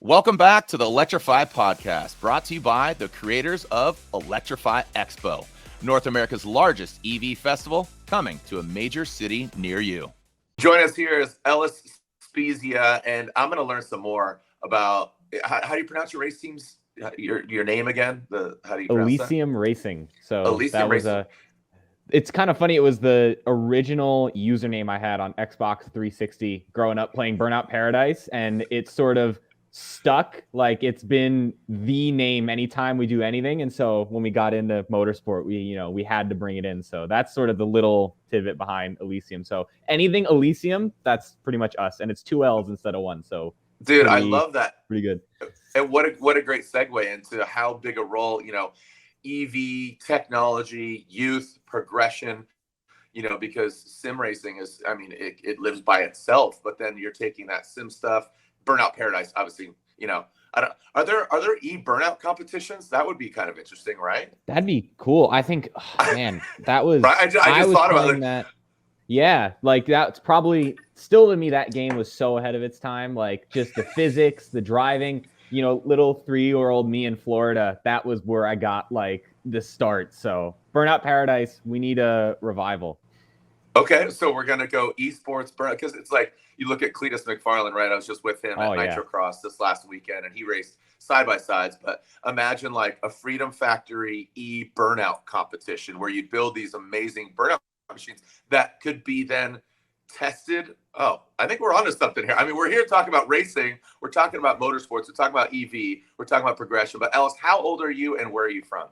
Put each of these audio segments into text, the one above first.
Welcome back to the Electrify podcast, brought to you by the creators of Electrify Expo, North America's largest EV festival, coming to a major city near you. Joining us here is Ellis Spiezia, and I'm going to learn some more about how do you pronounce your race team's your name again? How do you pronounce Ellysium Racing. So Ellysium Racing. It's kind of funny. It was the original username I had on Xbox 360 growing up playing Burnout Paradise, and it's sort of stuck. Like it's been the name anytime we do anything. And so when we got into motorsport, we had to bring it in. So that's sort of the little tidbit behind Ellysium. So anything Ellysium, that's pretty much us, and it's 2 L's instead of 1. So dude, I love that. Pretty good. And what a great segue into how big a role, EV technology, youth progression, because sim racing is, it lives by itself, but then you're taking that sim stuff, Burnout Paradise, obviously, are there burnout competitions? That would be kind of interesting, right? That'd be cool. I think, man, that was, right? I just thought about that. Yeah, like that's probably still to me, that game was so ahead of its time. Like just the physics, the driving, little 3-year-old me in Florida, that was where I got like the start. So Burnout Paradise, we need a revival. Okay, so we're going to go esports burnout, because it's like you look at Cletus McFarland, right? I was just with him at Nitrocross this last weekend, and he raced side-by-sides. But imagine like a Freedom Factory burnout competition where you build these amazing burnout machines that could be then tested. Oh, I think we're onto something here. I mean, we're here talking about racing. We're talking about motorsports. We're talking about EV. We're talking about progression. But Ellis, how old are you and where are you from?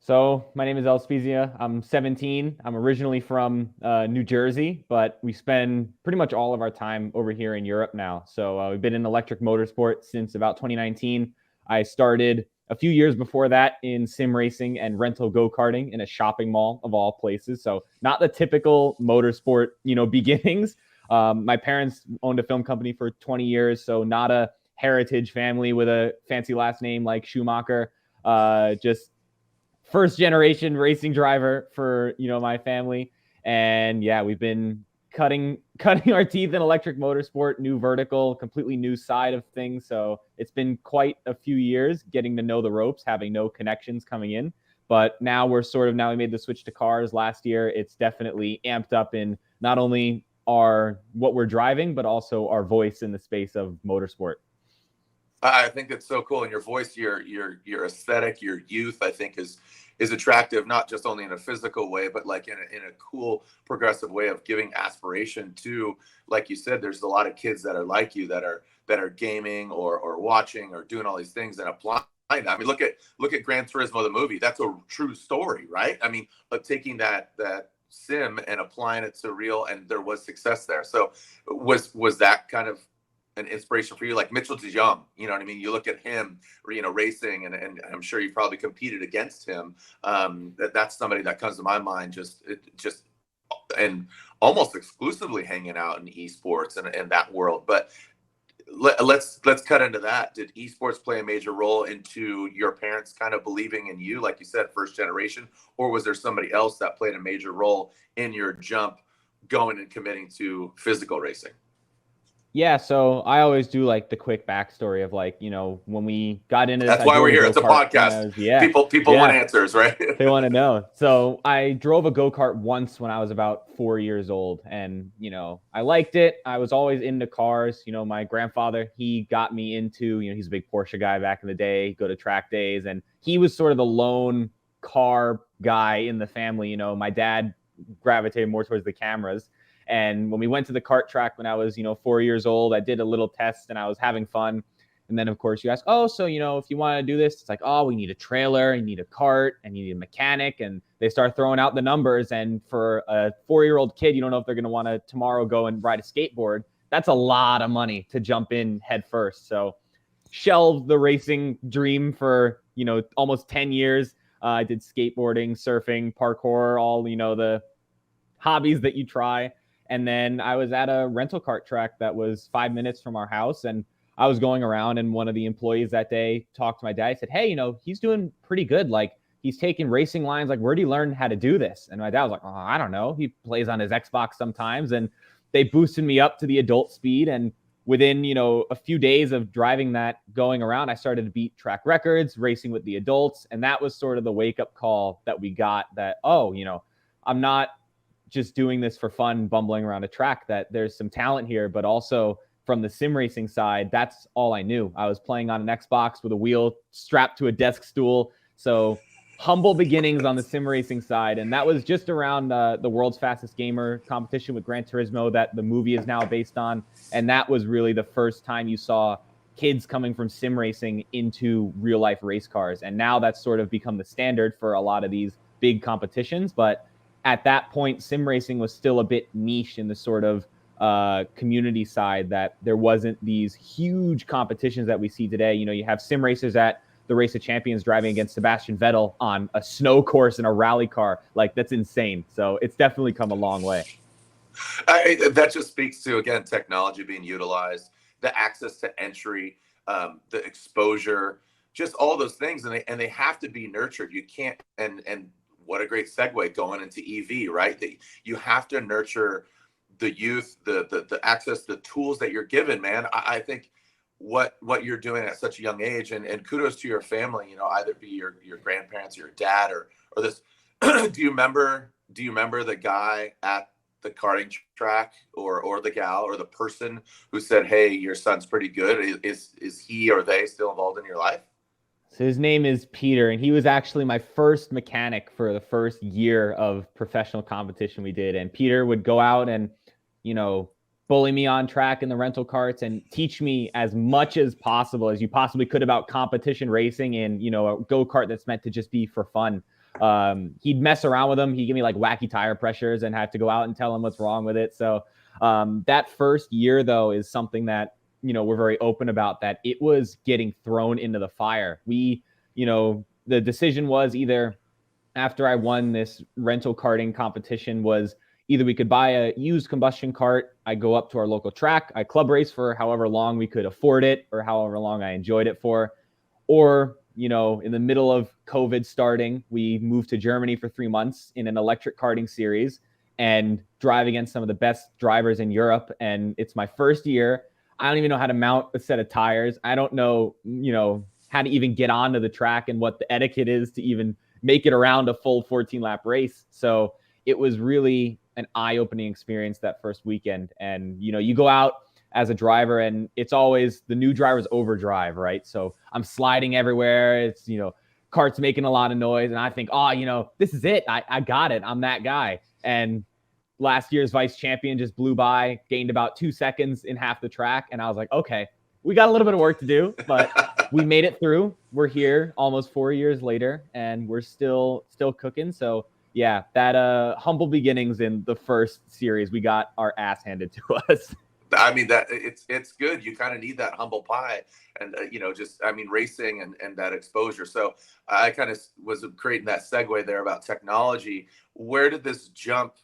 So my name is Ellis Spiezia. I'm 17. I'm originally from New Jersey, but we spend pretty much all of our time over here in Europe now. So we've been in electric motorsport since about 2019. I started a few years before that in sim racing and rental go-karting in a shopping mall of all places. So not the typical motorsport, beginnings. My parents owned a film company for 20 years, so not a heritage family with a fancy last name like Schumacher. Just first generation racing driver for, my family. And yeah, we've been cutting our teeth in electric motorsport, new vertical, completely new side of things. So it's been quite a few years getting to know the ropes, having no connections coming in. But now we made the switch to cars last year. It's definitely amped up in not only what we're driving, but also our voice in the space of motorsport. I think it's so cool. And your voice, your aesthetic, your youth, I think is attractive, not just only in a physical way, but like in a cool, progressive way of giving aspiration to, like you said, there's a lot of kids that are like you that are gaming or watching or doing all these things and applying that. I mean, look at Gran Turismo, the movie. That's a true story, right? I mean, but taking that sim and applying it to real, and there was success there. So was that kind of an inspiration for you? Like Mitchell DeJong, you know what I mean? You look at him, racing, and I'm sure you probably competed against him. That's somebody that comes to my mind, just and almost exclusively hanging out in esports and that world. But let's cut into that. Did esports play a major role into your parents kind of believing in you, like you said, first generation, or was there somebody else that played a major role in your jump going and committing to physical racing? Yeah, so I always do like the quick backstory of like, when we got into this. That's why we're here. It's a podcast. People want answers, right? They want to know. So I drove a go-kart once when I was about 4 years old, and, I liked it. I was always into cars. My grandfather, he got me into, he's a big Porsche guy back in the day, go to track days, and he was sort of the lone car guy in the family. My dad gravitated more towards the cameras. And when we went to the kart track when I was, 4 years old, I did a little test and I was having fun. And then, of course, you ask, so, if you want to do this, it's like, we need a trailer, you need a cart, and you need a mechanic. And they start throwing out the numbers. And for a 4-year-old kid, you don't know if they're going to want to tomorrow go and ride a skateboard. That's a lot of money to jump in head first. So shelved the racing dream for, almost 10 years. I did skateboarding, surfing, parkour, all, the hobbies that you try. And then I was at a rental kart track that was 5 minutes from our house. And I was going around, and one of the employees that day talked to my dad. He said, hey, he's doing pretty good. Like, he's taking racing lines. Like, where did he learn how to do this? And my dad was like, I don't know. He plays on his Xbox sometimes. And they boosted me up to the adult speed. And within, a few days of driving that, going around, I started to beat track records, racing with the adults. And that was sort of the wake up call that we got, that, I'm not just doing this for fun, bumbling around a track, that there's some talent here. But also from the sim racing side, that's all I knew. I was playing on an Xbox with a wheel strapped to a desk stool. So humble beginnings on the sim racing side. And that was just around the World's Fastest Gamer competition with Gran Turismo that the movie is now based on. And that was really the first time you saw kids coming from sim racing into real life race cars. And now that's sort of become the standard for a lot of these big competitions. But at that point, sim racing was still a bit niche in the sort of community side, that there wasn't these huge competitions that we see today. You have sim racers at the Race of Champions driving against Sebastian Vettel on a snow course in a rally car. Like, that's insane. So it's definitely come a long way. That just speaks to, again, technology being utilized, the access to entry, the exposure, just all those things. And they have to be nurtured. You can't, and what a great segue going into EV, right? You have to nurture the youth, the access, the tools that you're given, man. I think what you're doing at such a young age, and kudos to your family, either be your grandparents, your dad, or this. do you remember the guy at the karting track, or the gal, or the person who said, hey, your son's pretty good? Is he or they still involved in your life? So his name is Peter, and he was actually my first mechanic for the first year of professional competition we did. And Peter would go out and, bully me on track in the rental carts and teach me as much as possible as you possibly could about competition racing and, a go-kart that's meant to just be for fun. He'd mess around with them. He'd give me like wacky tire pressures and have to go out and tell him what's wrong with it. So that first year, though, is something that, we're very open about, that it was getting thrown into the fire. We, the decision was either, after I won this rental karting competition, was either we could buy a used combustion cart, I go up to our local track, I club race for however long we could afford it or however long I enjoyed it for, or, in the middle of COVID starting, we moved to Germany for 3 months in an electric karting series and drive against some of the best drivers in Europe. And it's my first year. I don't even know how to mount a set of tires. I don't know, how to even get onto the track and what the etiquette is to even make it around a full 14-lap race. So it was really an eye-opening experience that first weekend. And, you go out as a driver and it's always the new driver's overdrive, right? So I'm sliding everywhere. It's, carts making a lot of noise. And I think, this is it. I got it. I'm that guy. And last year's vice champion just blew by, gained about 2 seconds in half the track. And I was like, okay, we got a little bit of work to do, but we made it through. We're here almost 4 years later and we're still cooking. So yeah, that humble beginnings in the first series, we got our ass handed to us. I mean, that it's good. You kind of need that humble pie and, racing and that exposure. So I kind of was creating that segue there about technology. Where did this jump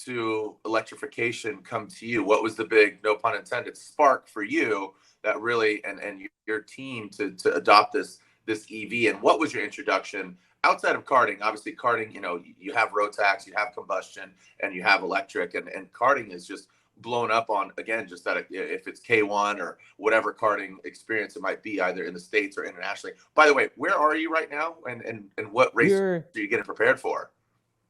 to electrification come to you? What was the big, no pun intended, spark for you that really, and your team to adopt this EV? And what was your introduction outside of karting? Obviously karting, you have Rotax, you have combustion, and you have electric, and karting is just blown up on, again, just that if it's K1 or whatever karting experience it might be, either in the States or internationally. By the way, where are you right now, and what race are you getting prepared for?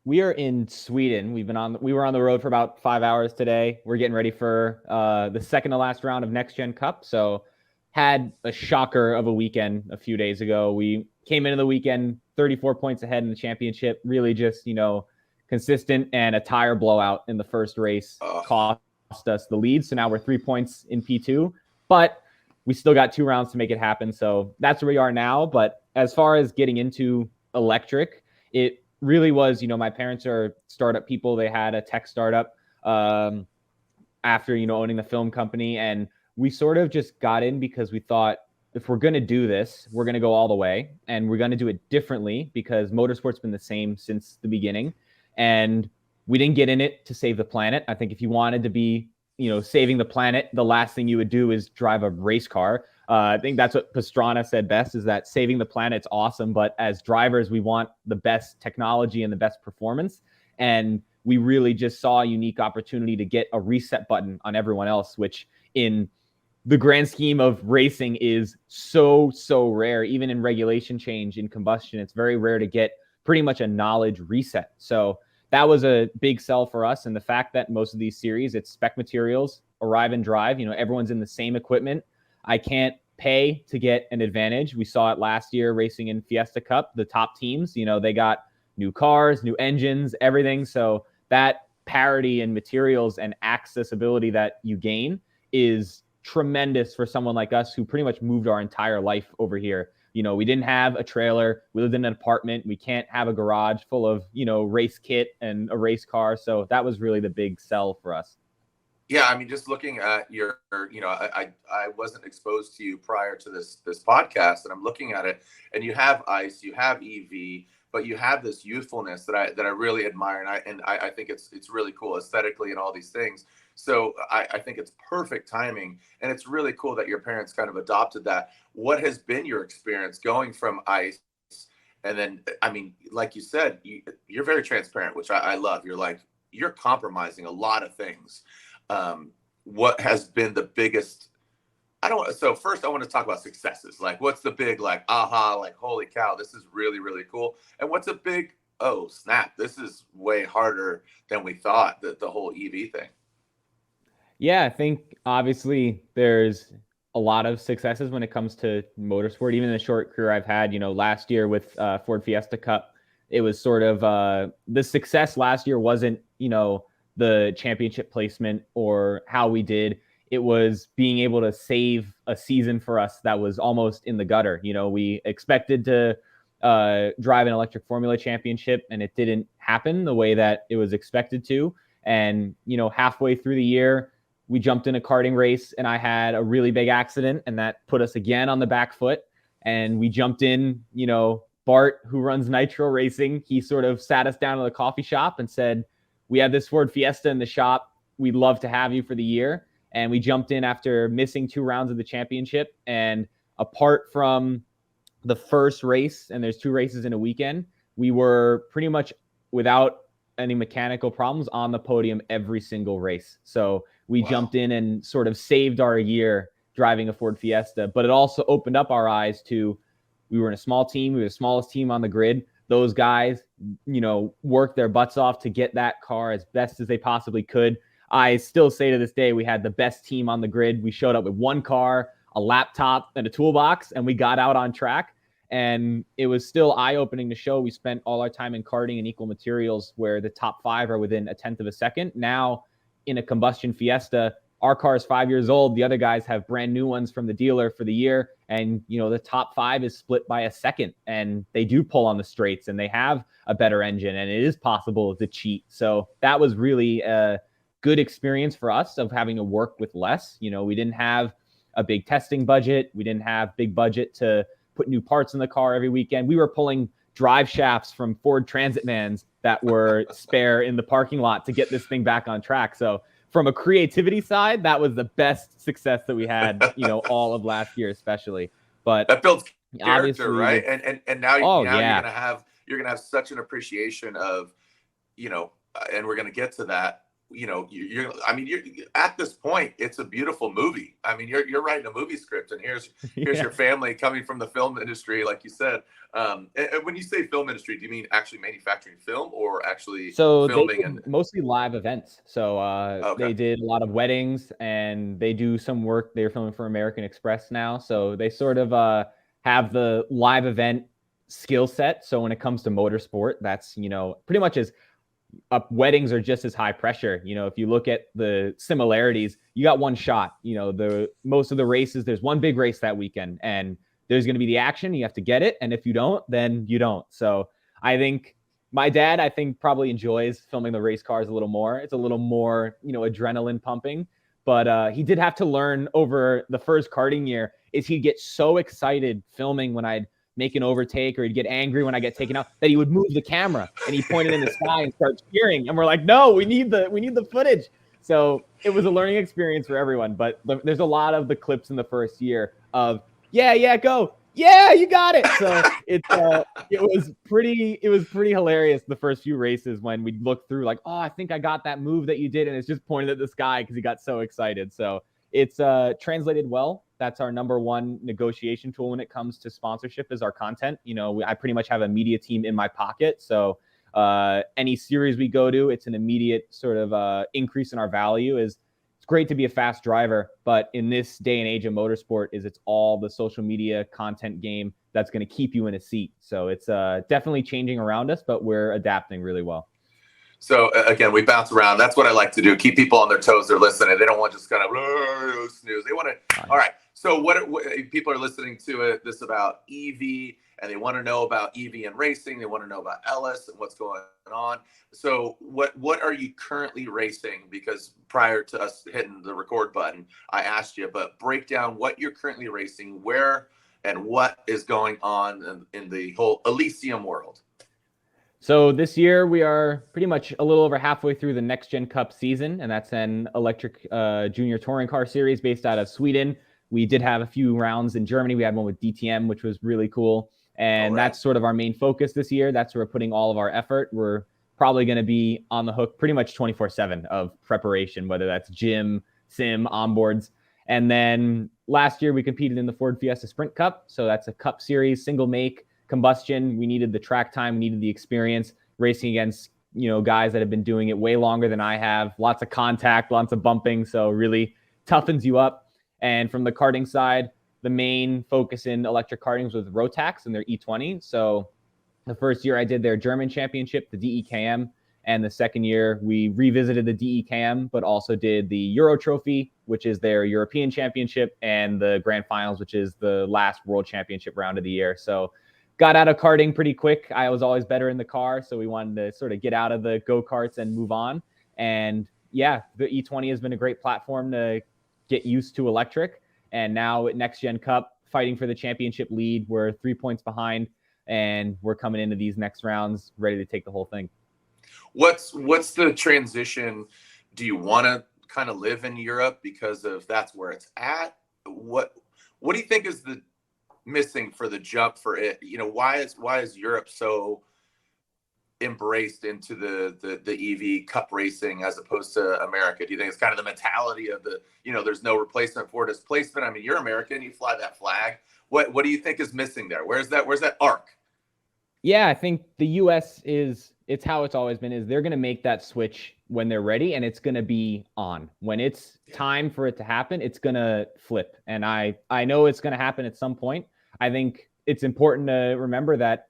We are in Sweden. We were on the road for about 5 hours today. We're getting ready for the second to last round of NexGenCup. So had a shocker of a weekend a few days ago. We came into the weekend 34 points ahead in the championship, really just, consistent, and a tire blowout in the first race cost us the lead. So now we're 3 points in P2, but we still got 2 rounds to make it happen. So that's where we are now. But as far as getting into electric, it really was, my parents are startup people. They had a tech startup after, owning the film company. And we sort of just got in because we thought, if we're going to do this, we're going to go all the way, and we're going to do it differently because motorsport's been the same since the beginning. And we didn't get in it to save the planet. I think if you wanted to be, saving the planet, the last thing you would do is drive a race car. I think that's what Pastrana said best, is that saving the planet's awesome, but as drivers, we want the best technology and the best performance. And we really just saw a unique opportunity to get a reset button on everyone else, which in the grand scheme of racing is so rare. Even in regulation change in combustion, it's very rare to get pretty much a knowledge reset. So that was a big sell for us. And the fact that most of these series, it's spec materials, arrive and drive, everyone's in the same equipment. I can't pay to get an advantage. We saw it last year racing in Fiesta Cup. The top teams, they got new cars, new engines, everything. So that parity in materials and accessibility that you gain is tremendous for someone like us who pretty much moved our entire life over here. We didn't have a trailer. We lived in an apartment. We can't have a garage full of, race kit and a race car. So that was really the big sell for us. Yeah, I mean, just looking at your, I wasn't exposed to you prior to this podcast, and I'm looking at it, and you have ICE, you have EV, but you have this youthfulness that I really admire, and I think it's really cool aesthetically and all these things. So I think it's perfect timing, and it's really cool that your parents kind of adopted that. What has been your experience going from ICE, and then, I mean, like you said, you're very transparent, which I love. You're compromising a lot of things. What has been the biggest, so first I want to talk about successes. Like, what's the big, aha, holy cow, this is really, really cool. And what's a big, oh snap, this is way harder than we thought, the whole EV thing. Yeah, I think obviously there's a lot of successes when it comes to motorsport, even in the short career I've had. Last year with Ford Fiesta Cup, it was sort of the success last year wasn't, the championship placement or how we did. It was being able to save a season for us that was almost in the gutter. We expected to drive an electric Formula championship, and it didn't happen the way that it was expected to. And, halfway through the year, we jumped in a karting race, and I had a really big accident, and that put us again on the back foot. And we jumped in, Bart, who runs Nitro Racing, he sort of sat us down at the coffee shop and said, we have this Ford Fiesta in the shop. We'd love to have you for the year. And we jumped in after missing 2 rounds of the championship. And apart from the first race, and there's 2 races in a weekend, we were pretty much without any mechanical problems on the podium every single race. So we jumped in and sort of saved our year driving a Ford Fiesta. But it also opened up our eyes to, we were in a small team. We were the smallest team on the grid. Those guys, worked their butts off to get that car as best as they possibly could. I still say to this day, we had the best team on the grid. We showed up with 1 car, a laptop, and a toolbox, and we got out on track. And it was still eye-opening to show. We spent all our time in karting and equal materials where the top 5 are within 1/10 of a second. Now, in a combustion Fiesta, our car is 5 years old. The other guys have brand new ones from the dealer for the year. And, the top 5 is split by a second, and they do pull on the straights, and they have a better engine, and it is possible to cheat. So that was really a good experience for us of having to work with less. We didn't have a big testing budget. We didn't have big budget to put new parts in the car every weekend. We were pulling drive shafts from Ford Transit vans that were spare in the parking lot to get this thing back on track. So from a creativity side, that was the best success that we had, all of last year, especially. But that builds character, right? And now, you're gonna have such an appreciation of, and we're gonna get to that. You're at this point, it's a beautiful movie. I mean, you're writing a movie script, and here's your family coming from the film industry, like you said. And when you say film industry, do you mean actually manufacturing film or actually filming? And mostly live events. So they did a lot of weddings, and they do some work. They're filming for American Express now, so they sort of have the live event skill set. So when it comes to motorsport, that's pretty much as weddings are just as high pressure. If you look at the similarities, you got one shot. Most of the races, there's one big race that weekend, and there's going to be the action. You have to get it, and if you don't, then you don't. So I think my dad, probably enjoys filming the race cars a little more. It's a little more, adrenaline pumping. But he did have to learn over the first karting year is he'd get so excited filming when I'd make an overtake, or he'd get angry when I get taken out, that he would move the camera and he pointed in the sky and start cheering. And we're like, no, we need the footage. So it was a learning experience for everyone. But there's a lot of the clips in the first year of, yeah, go. Yeah, you got it. So it was pretty hilarious the first few races when we'd look through like, oh, I think I got that move that you did. And it's just pointed at the sky because he got so excited. So it's translated well. That's our number one negotiation tool when it comes to sponsorship is our content. I pretty much have a media team in my pocket. So any series we go to, it's an immediate sort of increase in our value. It's great to be a fast driver, but in this day and age of motorsport it's all the social media content game that's going to keep you in a seat. So it's definitely changing around us, but we're adapting really well. So again, we bounce around. That's what I like to do. Keep people on their toes. They're listening. They don't want just kind of snooze. They want to. All right. So what people are listening to this about EV, and they want to know about EV and racing. They want to know about Ellis and what's going on. So what are you currently racing? Because prior to us hitting the record button, I asked you, but break down what you're currently racing, where, and what is going on in the whole Ellysium world. So this year we are pretty much a little over halfway through the NexGenCup season, and that's an electric junior touring car series based out of Sweden. We did have a few rounds in Germany. We had one with DTM, which was really cool. And that's sort of our main focus this year. That's where we're putting all of our effort. We're probably going to be on the hook pretty much 24/7 of preparation, whether that's gym, sim, onboards. And then last year we competed in the Ford Fiesta Sprint Cup. So that's a cup series, single make, combustion. We needed the track time, we needed the experience, racing against guys that have been doing it way longer than I have. Lots of contact, lots of bumping, so really toughens you up. And from the karting side, the main focus in electric karting was with Rotax and their E20. So the first year I did their German championship, the DEKM, and the second year we revisited the DEKM, but also did the Euro Trophy, which is their European championship, and the Grand Finals, which is the last World Championship round of the year. So got out of karting pretty quick. I was always better in the car, so we wanted to sort of get out of the go-karts and move on. And yeah, the E20 has been a great platform to get used to electric. And now at NexGenCup, fighting for the championship lead. We're 3 points behind, and we're coming into these next rounds ready to take the whole thing. What's the transition? Do you want to kind of live in Europe because of that's where it's at? What do you think is the missing for the jump for it? Why is Europe so embraced into the EV cup racing as opposed to America? Do you think it's kind of the mentality of there's no replacement for displacement? I mean, you're American, you fly that flag. What do you think is missing there? Where's that arc? Yeah, I think the US it's how it's always been, is they're going to make that switch when they're ready, and it's going to be on. When it's time for it to happen, it's going to flip. And I know it's going to happen at some point. I think it's important to remember that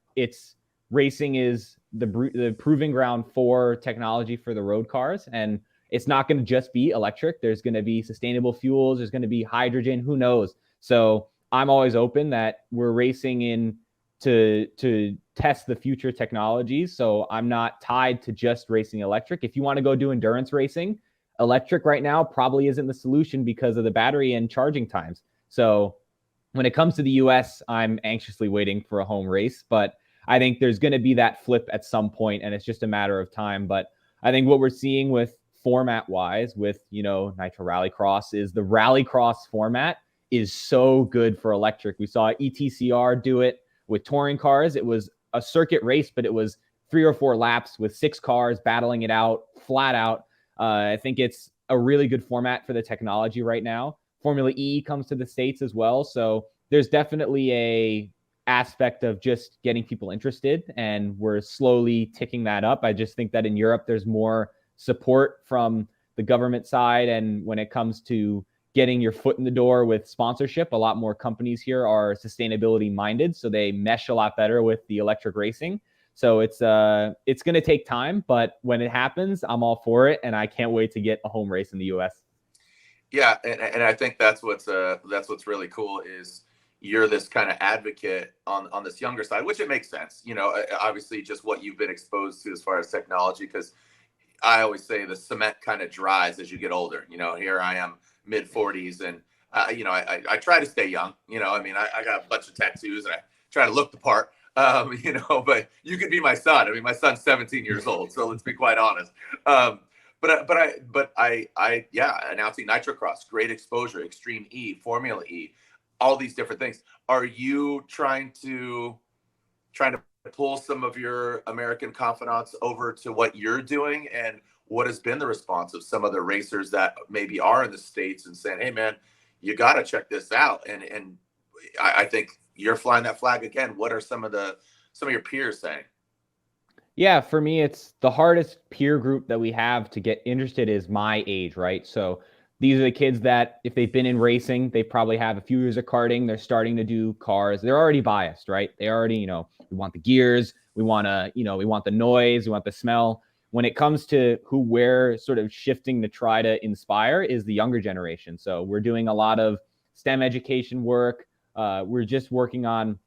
racing is the proving ground for technology for the road cars. And it's not going to just be electric. There's going to be sustainable fuels. There's going to be hydrogen. Who knows? So I'm always open that we're racing in to test the future technologies. So I'm not tied to just racing electric. If you want to go do endurance racing, electric right now probably isn't the solution because of the battery and charging times. So when it comes to the US, I'm anxiously waiting for a home race, but I think there's going to be that flip at some point, and it's just a matter of time. But I think what we're seeing with format wise with, Nitro Rallycross is the Rallycross format is so good for electric. We saw ETCR do it with touring cars. It was a circuit race, but it was 3 or 4 laps with 6 cars battling it out flat out. I think it's a really good format for the technology right now. Formula E comes to the States as well. So there's definitely a aspect of just getting people interested, and we're slowly ticking that up. I just think that in Europe, there's more support from the government side. And when it comes to getting your foot in the door with sponsorship, a lot more companies here are sustainability minded. So they mesh a lot better with the electric racing. So it's going to take time, but when it happens, I'm all for it. And I can't wait to get a home race in the US. Yeah. And I think that's what's really cool is you're this kind of advocate on this younger side, which it makes sense, obviously just what you've been exposed to as far as technology, because I always say the cement kind of dries as you get older. Here I am, mid 40s, and I try to stay young. I got a bunch of tattoos and I try to look the part. But you could be my son. I mean, my son's 17 years old, so let's be quite honest. But I announcing Nitrocross, great exposure, Extreme E, Formula E, all these different things. Are you trying to pull some of your American confidants over to what you're doing? And what has been the response of some of the racers that maybe are in the States and saying, hey man, you got to check this out. And I think you're flying that flag again. What are some of your peers saying? Yeah, for me, it's the hardest peer group that we have to get interested is my age, right? So these are the kids that if they've been in racing, they probably have a few years of karting. They're starting to do cars. They're already biased, right? They already, we want the gears. We want to, we want the noise. We want the smell. When it comes to who we're sort of shifting to try to inspire is the younger generation. So we're doing a lot of STEM education work. We're just working on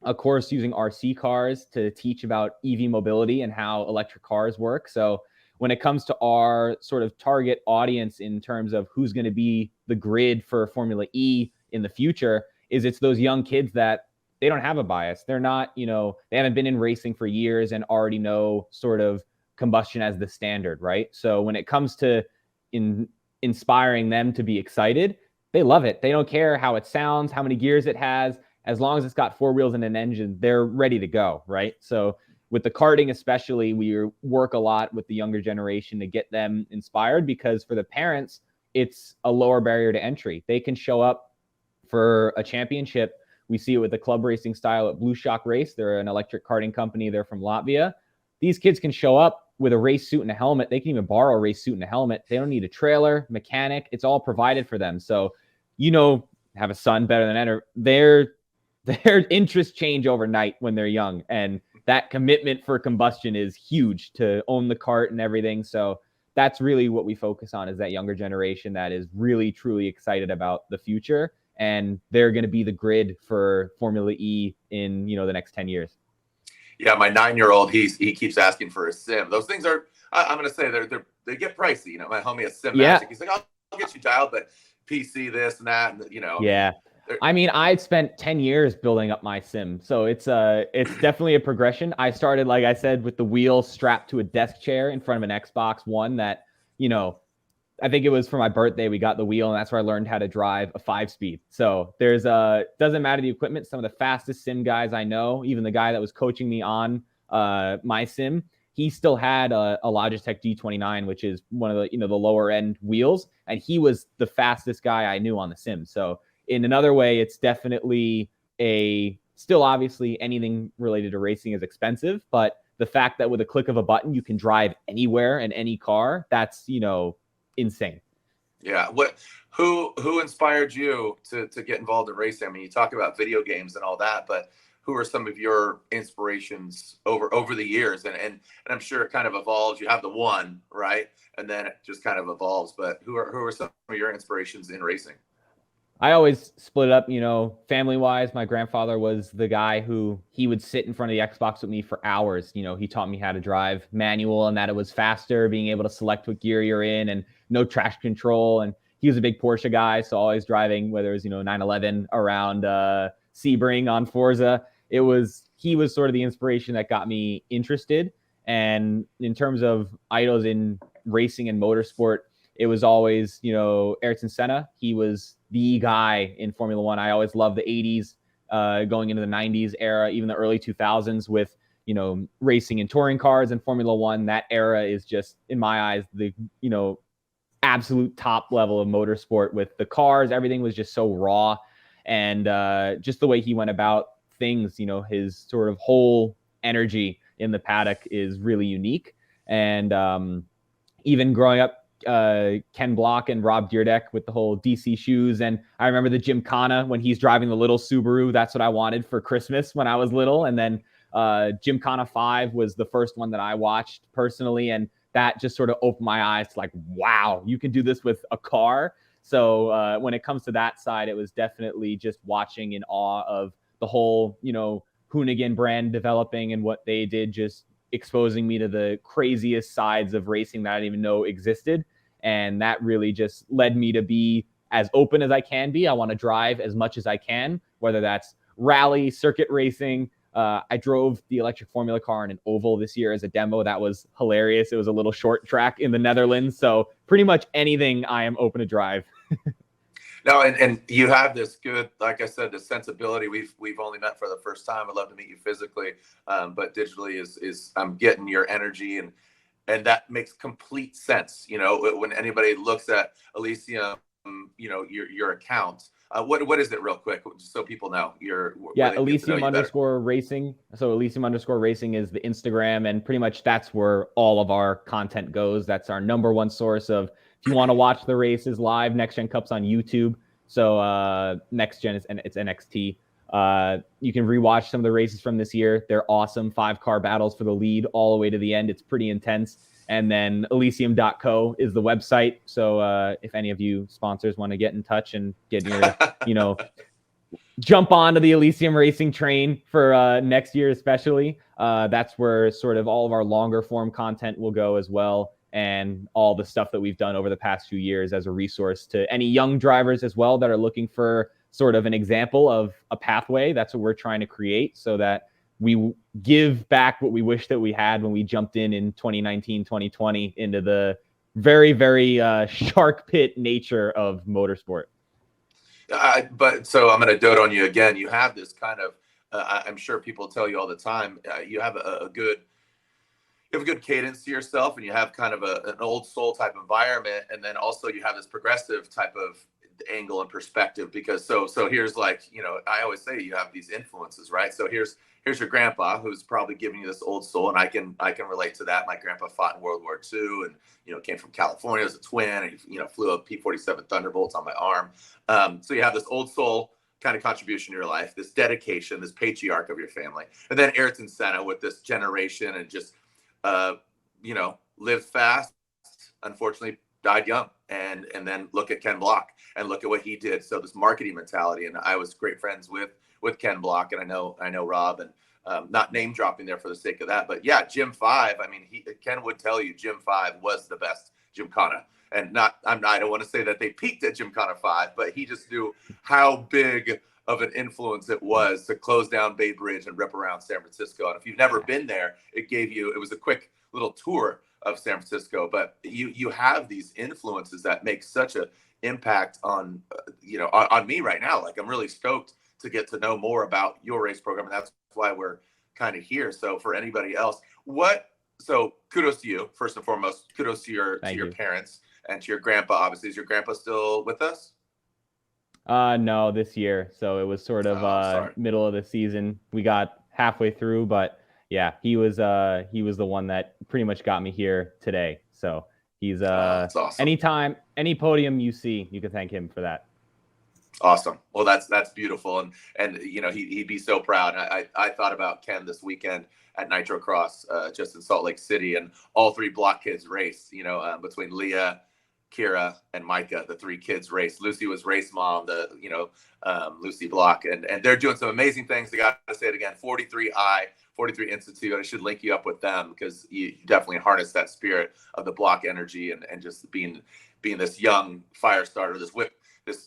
a course using RC cars to teach about EV mobility and how electric cars work. So when it comes to our sort of target audience in terms of who's going to be the grid for Formula E in the future, it's those young kids that they don't have a bias. They're not, they haven't been in racing for years and already know sort of combustion as the standard, right? So when it comes to inspiring them to be excited, they love it. They don't care how it sounds, how many gears it has. As long as it's got four wheels and an engine, they're ready to go, right? So with the karting especially, we work a lot with the younger generation to get them inspired because for the parents, it's a lower barrier to entry. They can show up for a championship. We see it with the club racing style at Blue Shock Race. They're an electric karting company. They're from Latvia. These kids can show up with a race suit and a helmet. They can even borrow a race suit and a helmet. They don't need a trailer, mechanic. It's all provided for them. So, have a son better than ever. Their interests change overnight when they're young. And that commitment for combustion is huge to own the cart and everything. So that's really what we focus on is that younger generation that is really, truly excited about the future. And they're going to be the grid for Formula E in, the next 10 years. Yeah, my 9-year-old, he keeps asking for a sim. Those things are, I'm going to say they get pricey. My homie has Sim Magic. He's like, I'll get you dialed, but PC this and that, and Yeah. I mean, I spent 10 years building up my sim. So it's definitely a progression. I started, like I said, with the wheel strapped to a desk chair in front of an Xbox One that, I think it was for my birthday, we got the wheel and that's where I learned how to drive a 5-speed. So doesn't matter the equipment. Some of the fastest sim guys I know, even the guy that was coaching me on my sim, he still had a Logitech D29, which is one of the, the lower end wheels. And he was the fastest guy I knew on the sim. So in another way, it's definitely still obviously anything related to racing is expensive, but the fact that with a click of a button, you can drive anywhere in any car, that's, insane. Yeah. Who inspired you to get involved in racing? I mean, you talk about video games and all that, but who are some of your inspirations over the years? And I'm sure it kind of evolves. You have the one, right? And then it just kind of evolves. But who are some of your inspirations in racing? I always split it up, family-wise. My grandfather was the guy who he would sit in front of the Xbox with me for hours. He taught me how to drive manual and that it was faster, being able to select what gear you're in and no traction control. And he was a big Porsche guy, so always driving, whether it was, 911 around Sebring on Forza. He was sort of the inspiration that got me interested. And in terms of idols in racing and motorsport, it was always, Ayrton Senna. He was the guy in Formula One. I always loved the 80s, going into the 90s era, even the early 2000s with, racing and touring cars and Formula One. That era is just, in my eyes, the, absolute top level of motorsport with the cars. Everything was just so raw. And just the way he went about things, his sort of whole energy in the paddock is really unique. And even growing up, Ken Block and Rob Dyrdek with the whole DC shoes. And I remember the Gymkhana when he's driving the little Subaru. That's what I wanted for Christmas when I was little. And then Gymkhana 5 was the first one that I watched personally. And that just sort of opened my eyes to like, wow, you can do this with a car. So when it comes to that side, it was definitely just watching in awe of the whole, Hoonigan brand developing and what they did, just exposing me to the craziest sides of racing that I didn't even know existed. And that really just led me to be as open as I can be. I want to drive as much as I can, whether that's rally, circuit racing. I drove the electric formula car in an oval this year as a demo. That was hilarious. It was a little short track in the Netherlands. So pretty much anything I am open to drive. No, and you have this good, like I said, this sensibility. We've only met for the first time. I'd love to meet you physically, but digitally is I'm getting your energy, and And that makes complete sense. You know, when anybody looks at Elysium, you know, your account, what is it real quick, just so people know Elysium underscore racing. So Elysium underscore racing is the Instagram, and pretty much that's where all of our content goes. That's our number one source of, if you want to watch the races live, NexGenCup's on YouTube. So NexGen is, and it's NXT. You can rewatch some of the races from this year. They're awesome. 5-car battles for the lead all the way to the end. It's pretty intense. And then Elysium.co is the website. So if any of you sponsors want to get in touch and get your, you know, jump onto the Elysium Racing train for next year, especially, that's where sort of all of our longer form content will go as well. And all the stuff that we've done over the past few years as a resource to any young drivers as well that are looking for sort of an example of a pathway. That's what we're trying to create, so that we give back what we wish that we had when we jumped in 2019, 2020 into the very, very shark pit nature of motorsport. But so I'm going to dote on you again. You have this kind of, I'm sure people tell you all the time, you have a good cadence to yourself, and you have kind of an old soul type environment. And then also you have this progressive type of angle and perspective, because so here's, like, you know, I always say you have these influences, right? So here's your grandpa, who's probably giving you this old soul, and I can relate to that. My grandpa fought in World War II, and, you know, came from California as a twin, and he, you know, flew a P-47 Thunderbolts on my arm. So you have this old soul kind of contribution in your life, this dedication, this patriarch of your family, and then Ayrton Senna with this generation, and just you know, lived fast, unfortunately died young, and then look at Ken Block and look at what he did. So this marketing mentality, and I was great friends with Ken Block, and I know Rob, and not name dropping there for the sake of that, but yeah, Gym 5. I mean, Ken would tell you Gym 5 was the best Gymkhana, and I don't want to say that they peaked at Gymkhana 5, but he just knew how big of an influence it was to close down Bay Bridge and rip around San Francisco. And if you've never been there, it was a quick little tour of San Francisco, but you have these influences that make such an impact on, you know, on me right now. Like, I'm really stoked to get to know more about your race program, and that's why we're kind of here. So for anybody else, so kudos to you, first and foremost. Kudos to your parents and to your grandpa. Obviously, is your grandpa still with us? No, this year. So it was sort of middle of the season. We got halfway through, but yeah, he was the one that pretty much got me here today. So he's that's awesome. Anytime, any podium you see, you can thank him for that. Awesome. Well, that's beautiful, and you know, he'd be so proud. I thought about Ken this weekend at Nitro Cross, just in Salt Lake City, and all 3 Block kids raced. You know, between Leah, Kira, and Micah, the 3 kids raced. Lucy was race mom, Lucy Block, and they're doing some amazing things. I got to say it again, 43 Institute. I should link you up with them, because you definitely harness that spirit of the Block energy, and just being this young fire starter, this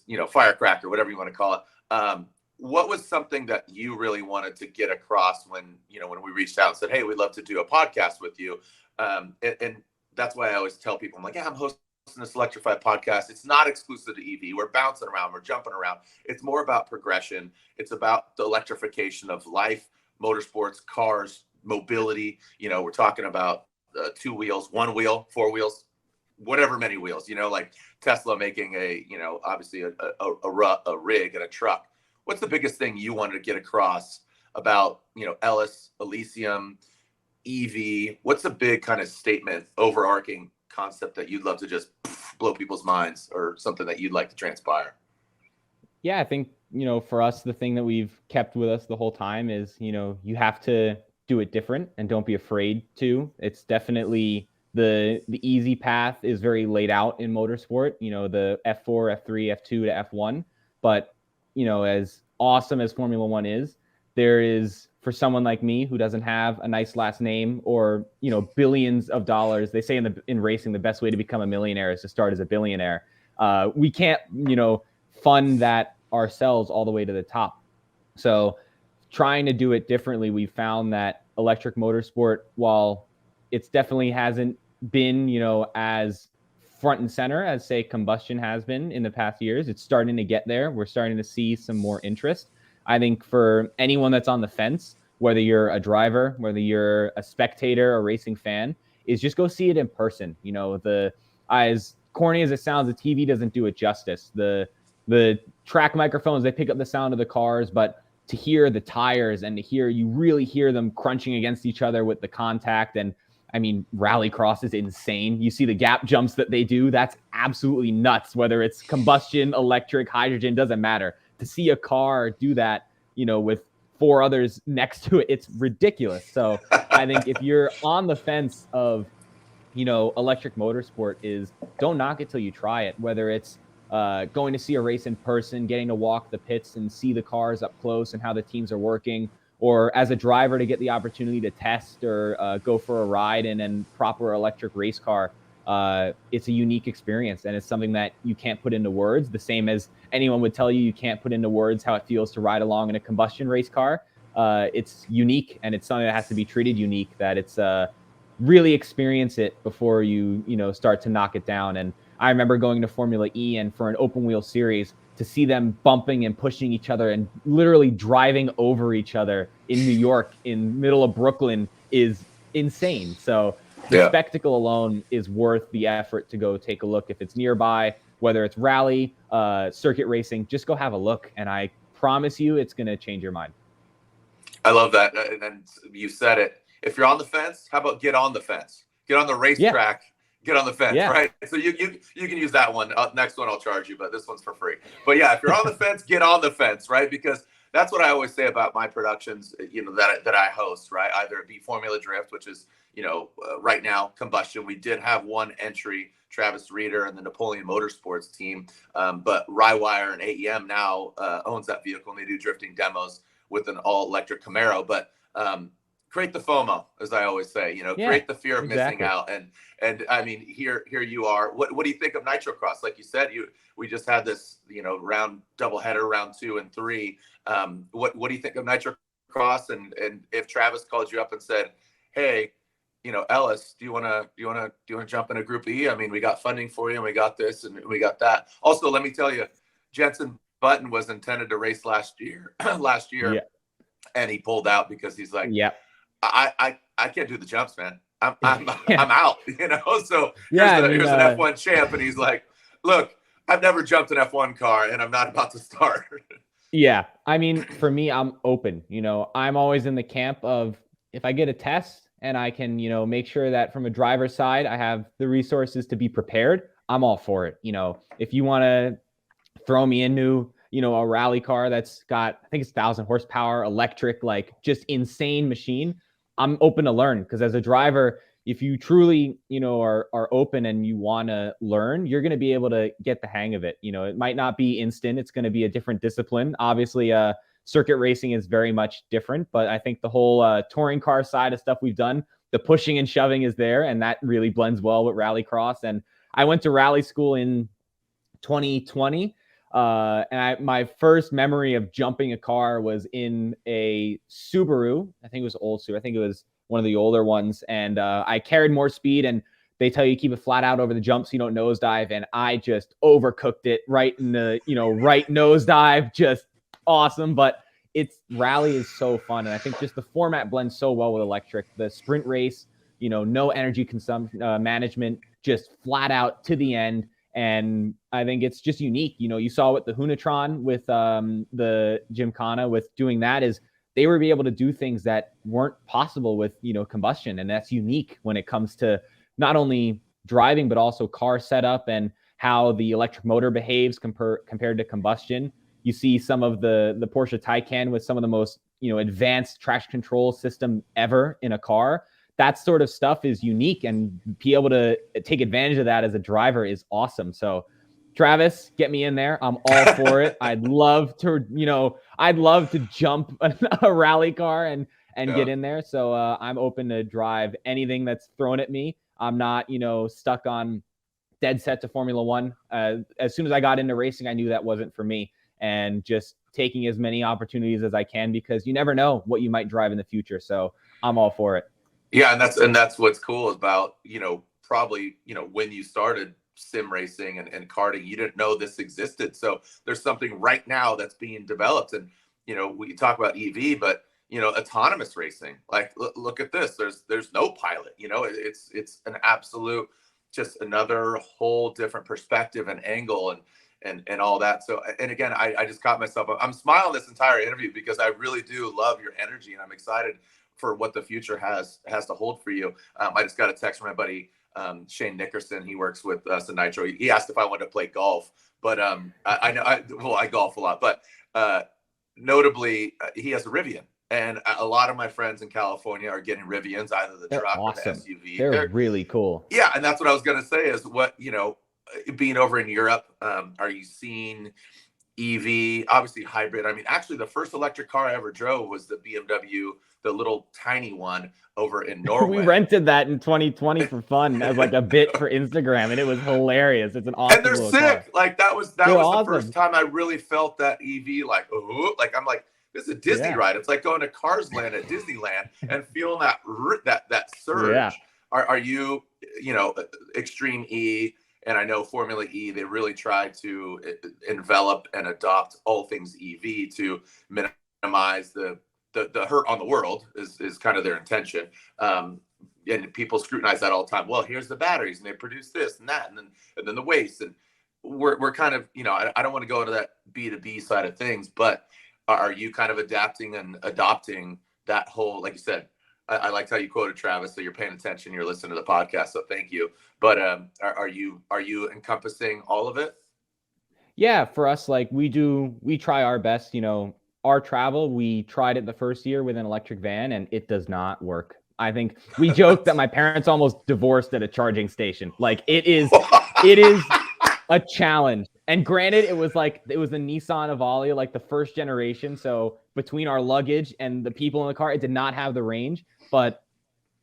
you know, firecracker, whatever you want to call it. What was something that you really wanted to get across when we reached out and said, hey, we'd love to do a podcast with you? And that's why I always tell people, I'm like, yeah, I'm hosting this Electrify podcast. It's not exclusive to EV. We're bouncing around. We're jumping around. It's more about progression. It's about the electrification of life, motorsports, cars, mobility. You know, we're talking about 2 wheels, 1 wheel, 4 wheels, whatever many wheels, you know, like Tesla making obviously a rig and a truck. What's the biggest thing you wanted to get across about, you know, Ellis, Elysium, EV? What's a big kind of statement, overarching concept that you'd love to just blow people's minds, or something that you'd like to transpire? Yeah, I think, you know, for us, the thing that we've kept with us the whole time is, you know, you have to do it different, and don't be afraid to. It's definitely the easy path is very laid out in motorsport, you know, the F4, F3, F2 to F1. But, you know, as awesome as Formula One is, there is, for someone like me who doesn't have a nice last name or, you know, billions of dollars, they say in racing, the best way to become a millionaire is to start as a billionaire. We can't, you know, fund that ourselves all the way to the top. So trying to do it differently, we found that electric motorsport, while it's definitely hasn't been, you know, as front and center as, say, combustion has been in the past years, it's starting to get there. We're starting to see some more interest. I think for anyone that's on the fence, whether you're a driver, whether you're a spectator, a racing fan, is just go see it in person. You know, as corny as it sounds, the TV doesn't do it justice. The track microphones, they pick up the sound of the cars, but to hear the tires and to hear, you really hear them crunching against each other with the contact. And I mean, rallycross is insane. You see the gap jumps that they do. That's absolutely nuts. Whether it's combustion, electric, hydrogen, doesn't matter. To see a car do that, you know, with 4 others next to it, it's ridiculous. So I think if you're on the fence of, you know, electric motorsport, is don't knock it till you try it. Whether it's going to see a race in person, getting to walk the pits and see the cars up close and how the teams are working, or as a driver to get the opportunity to test or go for a ride in a proper electric race car. It's a unique experience, and it's something that you can't put into words, the same as anyone would tell you you can't put into words how it feels to ride along in a combustion race car. It's unique, and it's something that has to be treated unique, that it's really experience it before you start to knock it down. And I remember going to Formula E, and for an open wheel series, to see them bumping and pushing each other and literally driving over each other in New York, in middle of Brooklyn, is insane. So the spectacle alone is worth the effort to go take a look. If it's nearby, whether it's rally, circuit racing, just go have a look. And I promise you, it's going to change your mind. I love that. And you said it. If you're on the fence, how about get on the fence? Get on the racetrack. Get on the fence, right? So you can use that one. Next one I'll charge you, but this one's for free. But yeah, if you're on the fence, get on the fence, right? Because that's what I always say about my productions, that I host, right? Either it be Formula Drift, which is, right now combustion. We did have one entry, Travis Reeder and the Napoleon Motorsports team, but Rywire and AEM now owns that vehicle, and they do drifting demos with an all-electric Camaro. But create the FOMO, as I always say, create the fear of missing out. And I mean, here you are. What do you think of Nitrocross? Like you said, we just had this, round doubleheader, round 2 and 3. What do you think of Nitrocross? And if Travis called you up and said, hey, Ellis, do you want to jump in a Group E? I mean, we got funding for you, and we got this and we got that. Also, let me tell you, Jenson Button was intended to race last year, and he pulled out because he's like, I can't do the jumps, man. I'm out, So here's an F1 champ, and he's like, look, I've never jumped an F1 car, and I'm not about to start. Yeah, I mean, for me, I'm open. I'm always in the camp of, if I get a test and I can, make sure that from a driver's side, I have the resources to be prepared, I'm all for it. If you want to throw me into, a rally car that's got, I think it's 1,000 horsepower, electric, like just insane machine, I'm open to learn. Because as a driver, if you truly, are open and you want to learn, you're going to be able to get the hang of it. It might not be instant. It's going to be a different discipline. Obviously, circuit racing is very much different, but I think the whole touring car side of stuff we've done, the pushing and shoving is there, and that really blends well with rallycross. And I went to rally school in 2020. And my first memory of jumping a car was in a Subaru. I think it was old Subaru. I think it was one of the older ones. And I carried more speed, and they tell you keep it flat out over the jump so you don't nosedive. And I just overcooked it right in the, right nosedive. Just awesome. But rally is so fun. And I think just the format blends so well with electric. The sprint race, no energy consumption management, just flat out to the end. And I think it's just unique. You saw with the Hunatron with the Gymkhana with doing that, is they were able to do things that weren't possible with, combustion. And that's unique when it comes to not only driving, but also car setup and how the electric motor behaves compared to combustion. You see some of the Porsche Taycan with some of the most, advanced traction control system ever in a car. That sort of stuff is unique, and be able to take advantage of that as a driver is awesome. So Travis, get me in there. I'm all for it. I'd love to jump a rally car and get in there. So I'm open to drive anything that's thrown at me. I'm not, stuck on dead set to Formula One. As soon as I got into racing, I knew that wasn't for me, and just taking as many opportunities as I can, because you never know what you might drive in the future. So I'm all for it. Yeah, and that's what's cool about, probably, when you started sim racing and karting, you didn't know this existed. So there's something right now that's being developed. And, we talk about EV, but autonomous racing. Like, look at this. There's no pilot. It's an absolute, just another whole different perspective and angle and all that. So, and again, I just caught myself. I'm smiling this entire interview because I really do love your energy, and I'm excited for what the future has to hold for you. I just got a text from my buddy Shane Nickerson. He works with us in Nitro. He asked if I wanted to play golf, but I know I golf a lot, but notably he has a Rivian. And a lot of my friends in California are getting Rivians, either the truck or the SUV. They're really cool. Yeah, and that's what I was going to say is being over in Europe, are you seeing EV, obviously hybrid? I mean, actually, the first electric car I ever drove was the BMW, the little tiny one over in Norway. We rented that in 2020 for fun as like a bit for Instagram, and it was hilarious. It's an awesome. And they're sick. Car. Like that was awesome. The first time I really felt that EV. Like, I'm like, this is a Disney ride. It's like going to Cars Land at Disneyland and feeling that surge. Yeah. Are you Extreme E? And I know Formula E, they really try to envelop and adopt all things EV to minimize the hurt on the world is kind of their intention. And people scrutinize that all the time. Well, here's the batteries, and they produce this and that, and then the waste. And we're kind of, I don't want to go into that B2B side of things, but are you kind of adapting and adopting that whole, like you said, I liked how you quoted Travis, so you're paying attention, you're listening to the podcast, so thank you. But are you encompassing all of it? Yeah, for us, like we try our best. Our travel, we tried it the first year with an electric van, and it does not work. I think we joked that my parents almost divorced at a charging station. Like it is a challenge. And granted, it was the Nissan Avalia, like the first generation. So between our luggage and the people in the car, it did not have the range. But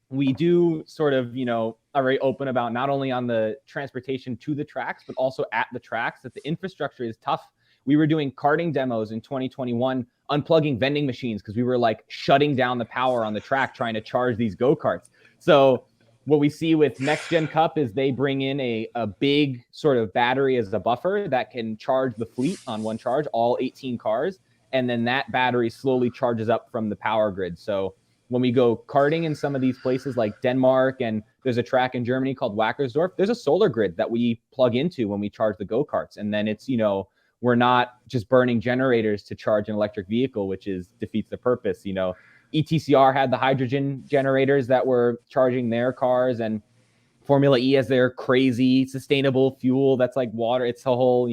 we do sort of, are very open about not only on the transportation to the tracks, but also at the tracks, that the infrastructure is tough. We were doing karting demos in 2021, unplugging vending machines because we were like shutting down the power on the track trying to charge these go-karts. So what we see with NexGenCup is they bring in a big sort of battery as a buffer that can charge the fleet on one charge, all 18 cars. And then that battery slowly charges up from the power grid. So when we go karting in some of these places like Denmark, and there's a track in Germany called Wackersdorf, there's a solar grid that we plug into when we charge the go-karts. And then it's, we're not just burning generators to charge an electric vehicle, which defeats the purpose. ETCR had the hydrogen generators that were charging their cars, and Formula E has their crazy sustainable fuel that's like water. It's a whole,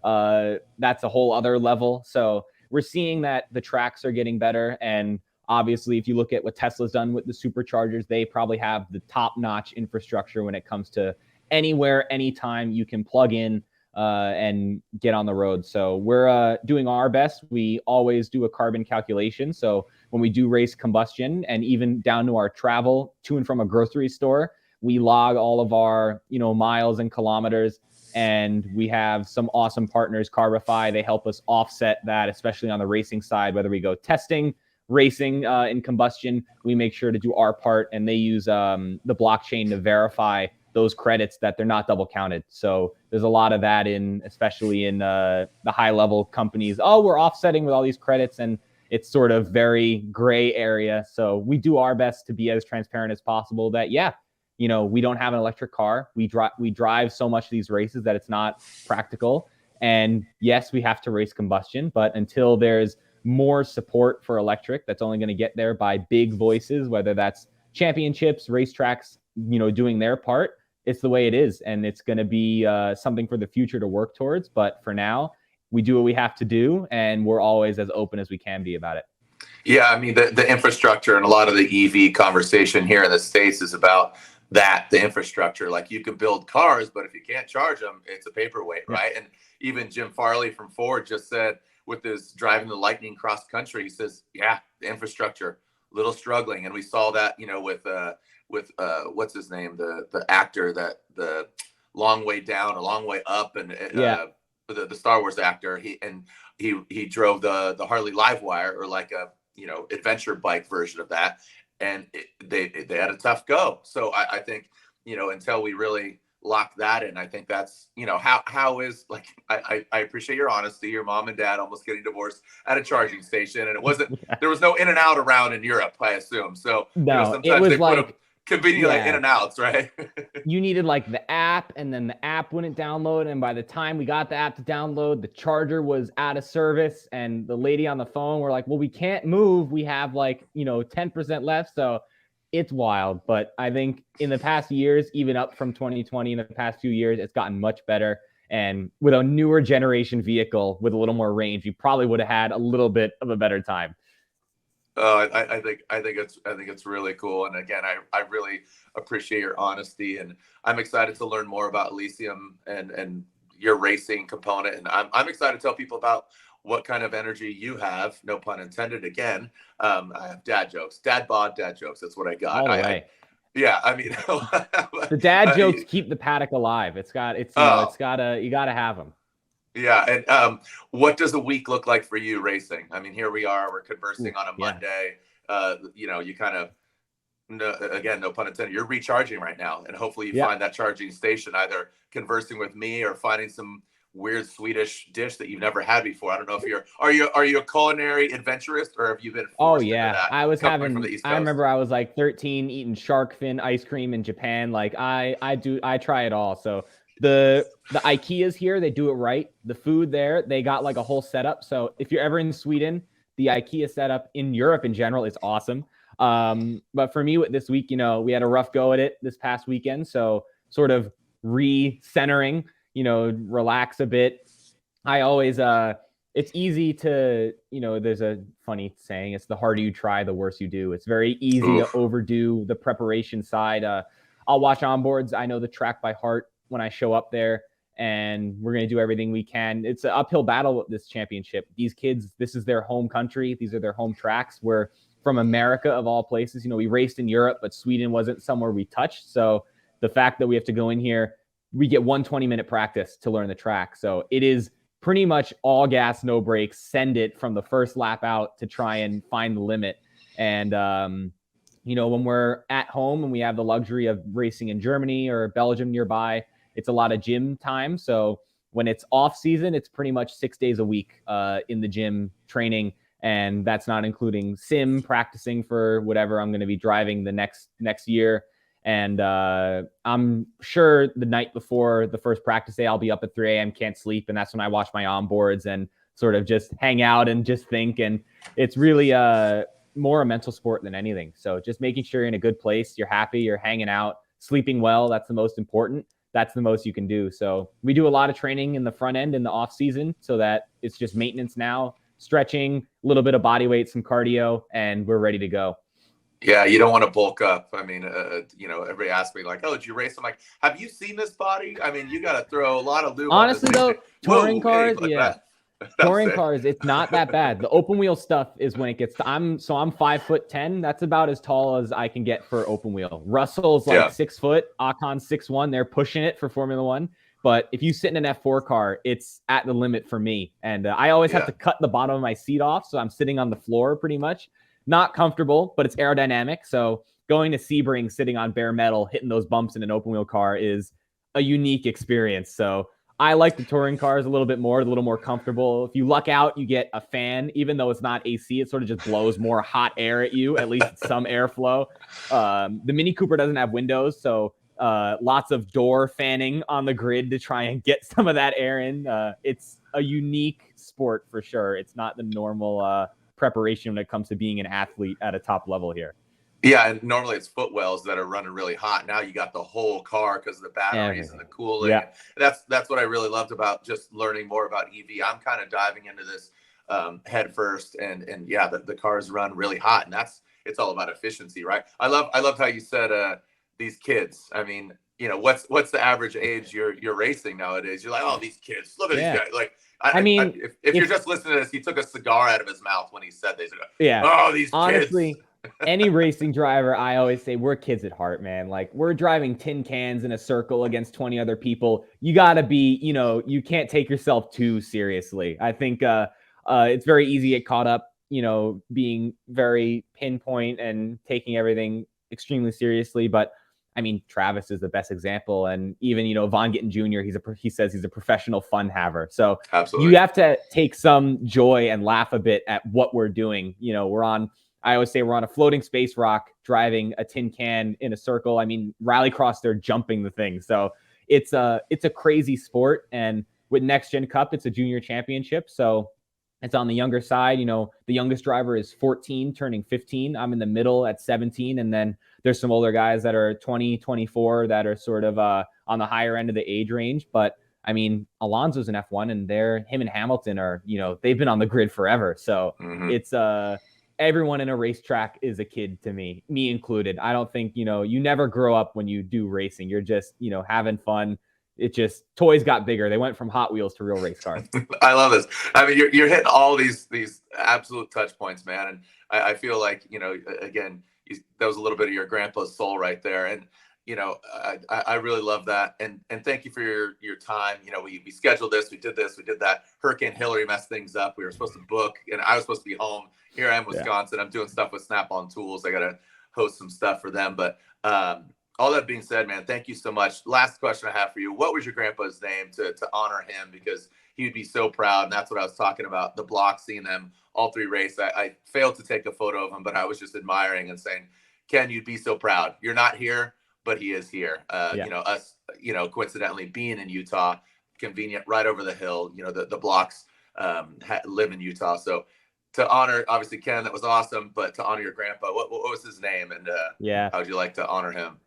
that's a whole other level. So we're seeing that the tracks are getting better. And obviously, if you look at what Tesla's done with the superchargers, they probably have the top-notch infrastructure when it comes to anywhere, anytime you can plug in and get on the road. So we're doing our best. We always do a carbon calculation. So when we do race combustion, and even down to our travel to and from a grocery store, we log all of our, miles and kilometers. And we have some awesome partners, Carbify. They help us offset that, especially on the racing side, whether we go testing, racing in combustion, we make sure to do our part, and they use the blockchain to verify those credits that they're not double counted. So there's a lot of that especially in the high level companies. Oh, we're offsetting with all these credits, and it's sort of very gray area. So we do our best to be as transparent as possible that, we don't have an electric car. We drive so much of these races that it's not practical. And yes, we have to race combustion, but until there's more support for electric, that's only going to get there by big voices, whether that's championships, racetracks, doing their part. It's the way it is, and it's going to be something for the future to work towards. But for now, we do what we have to do, and we're always as open as we can be about it. Yeah, I mean, the infrastructure and a lot of the EV conversation here in the States is about the infrastructure. Like, you can build cars, but if you can't charge them, it's a paperweight, right? And even Jim Farley from Ford just said, with his driving the Lightning cross country, he says, the infrastructure, a little struggling. And we saw that, with what's his name, the actor, that the Long Way Down, a Long Way Up, and the Star Wars actor, he drove the Harley Livewire, or like a adventure bike version of that, and they had a tough go. So I think until we really lock that in. I think that's, how is, like, I appreciate your honesty. Your mom and dad almost getting divorced at a charging station, and there was no in and out around in Europe, I assume. So, No, it sometimes was they put them like, conveniently yeah, in and outs, right? you needed like the app, and then the app wouldn't download. And by the time we got the app to download, the charger was out of service. And the lady on the phone were like, well, we can't move. We have like, 10% left. So it's wild. But I think in the past years, even up from 2020, in the past few years, it's gotten much better. And with a newer generation vehicle with a little more range, you probably would have had a little bit of a better time. I think it's really cool. And again, I really appreciate your honesty, and I'm excited to learn more about Elysium and your racing component. And I'm excited to tell people about what kind of energy you have. No pun intended. Again, I have dad jokes, dad jokes. That's what I got. All the way. Yeah, I mean, the dad jokes keep the paddock alive. You gotta have them. Yeah. And what does a week look like for you racing? I mean, here we are, we're conversing on a Monday. You kind of, again, no pun intended, you're recharging right now. And hopefully you find that charging station, either conversing with me or finding some weird Swedish dish that you've never had before. I don't know if are you a culinary adventurist, or have you been forced into that? I remember I was like 13 eating shark fin ice cream in Japan. Like I try it all. So the IKEAs here, they do it right. The food there, they got like a whole setup. So if you're ever in Sweden, the IKEA setup in Europe in general is awesome. But for me, with this week, we had a rough go at it this past weekend. So sort of recentering, relax a bit. I always, it's easy to, there's a funny saying, it's the harder you try, the worse you do. It's very easy to overdo the preparation side. I'll watch onboards. I know the track by heart when I show up there, and we're going to do everything we can. It's an uphill battle with this championship. These kids, this is their home country. These are their home tracks. We're from America, of all places. We raced in Europe, but Sweden wasn't somewhere we touched. So the fact that we have to go in here, we get 1 20-minute practice to learn the track. So it is pretty much all gas, no brakes, send it from the first lap out to try and find the limit. And, when we're at home and we have the luxury of racing in Germany or Belgium nearby, it's a lot of gym time. So when it's off season, it's pretty much 6 days a week in the gym training. And that's not including sim practicing for whatever I'm going to be driving the next year. And I'm sure the night before the first practice day, I'll be up at 3 a.m., can't sleep. And that's when I watch my onboards and sort of just hang out and just think. And it's really more a mental sport than anything. So just making sure you're in a good place, you're happy, you're hanging out, sleeping well. That's the most important. That's the most you can do. So we do a lot of training in the front end in the off season, so that it's just maintenance now, stretching, a little bit of body weight, some cardio, and we're ready to go. Yeah, you don't want to bulk up. I mean, everybody asks me like, "Oh, did you race?" I'm like, "Have you seen this body? I mean, you got to throw a lot of lube." Honestly, though, touring cars, touring it. cars, it's not that bad. The open wheel stuff is when it gets to, I'm 5'10". That's about as tall as I can get for open wheel. Russell's like 6 foot, Akon's 6'1". They're pushing it for Formula One. But if you sit in an F4 car, it's at the limit for me. And I always have to cut the bottom of my seat off. So I'm sitting on the floor pretty much. Not comfortable, but it's aerodynamic. So going to Sebring, sitting on bare metal, hitting those bumps in an open wheel car is a unique experience. So I like the touring cars a little bit more, a little more comfortable. If you luck out, you get a fan, even though it's not AC, it sort of just blows more hot air at you. At least it's some airflow. The Mini Cooper doesn't have windows, so lots of door fanning on the grid to try and get some of that air in. It's a unique sport for sure. It's not the normal preparation when it comes to being an athlete at a top level here. Yeah, and normally it's footwells that are running really hot. Now you got the whole car because of the batteries and the cooling. Yeah. That's what I really loved about just learning more about EV. I'm kind of diving into this head first, and the cars run really hot, and it's all about efficiency, right? I loved how you said these kids. I mean, what's the average age you're racing nowadays? You're like, oh, these kids, look at these guys. Like, if you're just listening to this, he took a cigar out of his mouth when he said this. Oh, these honestly, kids. Any racing driver, I always say we're kids at heart, man. Like, we're driving tin cans in a circle against 20 other people. You got to be, you can't take yourself too seriously. I think it's very easy to get caught up, being very pinpoint and taking everything extremely seriously. But I mean, Travis is the best example. And even, Von Gittin Jr., he says he's a professional fun haver. So Absolutely. you have to take some joy and laugh a bit at what we're doing. I always say we're on a floating space rock driving a tin can in a circle. I mean, rallycross, they're jumping the thing. So it's a crazy sport. And with NexGenCup, it's a junior championship. So it's on the younger side. The youngest driver is 14, turning 15. I'm in the middle at 17. And then there's some older guys that are 20, 24 that are sort of on the higher end of the age range. But I mean, Alonso's an F1 and him and Hamilton are, they've been on the grid forever. So it's everyone in a racetrack is a kid to me included. I don't think, you never grow up when you do racing. You're just, having fun. It just, toys got bigger. They went from Hot Wheels to real race cars. I love this. I mean, you're hitting all these absolute touch points, man. And I feel like, again, that was a little bit of your grandpa's soul right there. And, I really love that. And thank you for your time. We scheduled this, we did that. Hurricane Hillary messed things up. We were supposed to book, and I was supposed to be home. Here I am, Wisconsin. Yeah. I'm doing stuff with Snap-on Tools. I got to host some stuff for them. But all that being said, man, thank you so much. Last question I have for you. What was your grandpa's name to honor him? Because he would be so proud. And that's what I was talking about, the block, seeing them all three race. I failed to take a photo of him, but I was just admiring and saying, Ken, you'd be so proud. You're not here, but he is here. Us, coincidentally being in Utah, convenient, right over the hill. The blocks live in Utah. So to honor, obviously, Ken, that was awesome. But to honor your grandpa, what was his name? And how would you like to honor him?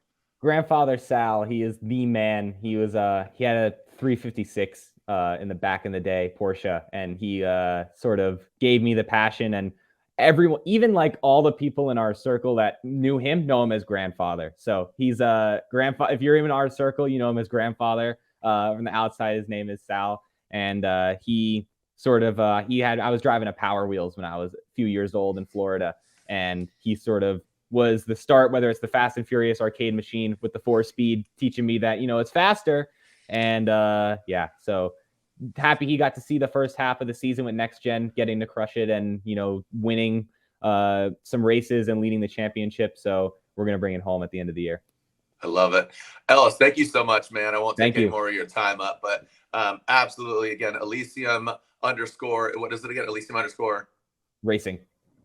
Grandfather Sal, he is the man. He was he had a 356 in the back in the day, Porsche, and he sort of gave me the passion. And everyone, even like all the people in our circle that knew him, know him as grandfather. So he's a grandfather. If you're in our circle, you know him as grandfather. From the outside, his name is Sal, and he sort of I was driving a Power Wheels when I was a few years old in Florida, and he sort of was the start, whether it's the Fast and Furious arcade machine with the 4-speed, teaching me that, it's faster. And so happy he got to see the first half of the season with Next Gen, getting to crush it and, winning some races and leading the championship. So we're going to bring it home at the end of the year. I love it. Ellis, thank you so much, man. I won't take any more of your time up, but absolutely, again, Elysium _ what is it again? Elysium _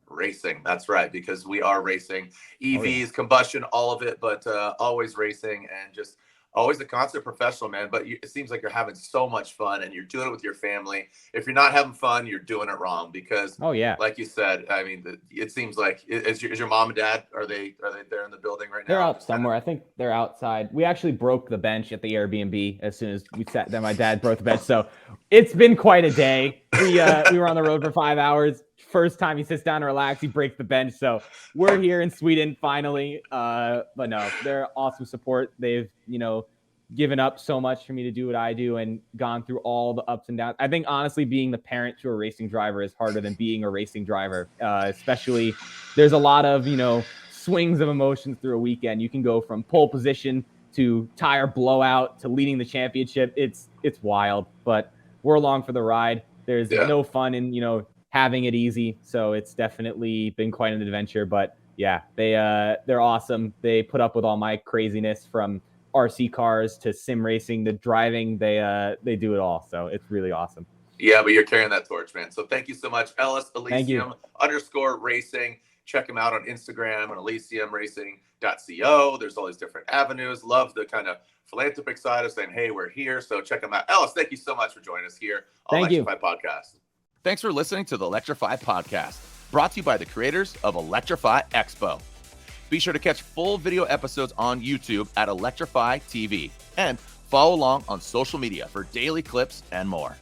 Racing. That's right, because we are racing. EVs, combustion, all of it, but always racing and just always a constant professional, man. But it seems like you're having so much fun and you're doing it with your family. If you're not having fun, you're doing it wrong because, like you said, I mean, it seems like is your mom and dad, are they there in the building right now? They're out somewhere. I think they're outside. We actually broke the bench at the Airbnb as soon as we sat there. My dad broke the bench. So it's been quite a day. We were on the road for 5 hours. First time he sits down to relax, he breaks the bench. So we're here in Sweden finally. But no, they're awesome support. They've, given up so much for me to do what I do and gone through all the ups and downs. I think honestly, being the parent to a racing driver is harder than being a racing driver. Especially there's a lot of, swings of emotions through a weekend. You can go from pole position to tire blowout to leading the championship. It's wild, but we're along for the ride. There's no fun in, having it easy. So it's definitely been quite an adventure, but yeah, they're awesome. They put up with all my craziness from RC cars to sim racing to driving. They do it all. So it's really awesome. Yeah, but you're carrying that torch, man. So thank you so much, Ellis, Elysium _ Racing. Check him out on Instagram and ElysiumRacing.co. There's all these different avenues. Love the kind of philanthropic side of saying, hey, we're here. So check him out. Ellis, thank you so much for joining us here on Electrify Podcast. Thanks for listening to the Electrify Podcast, brought to you by the creators of Electrify Expo. Be sure to catch full video episodes on YouTube at Electrify TV and follow along on social media for daily clips and more.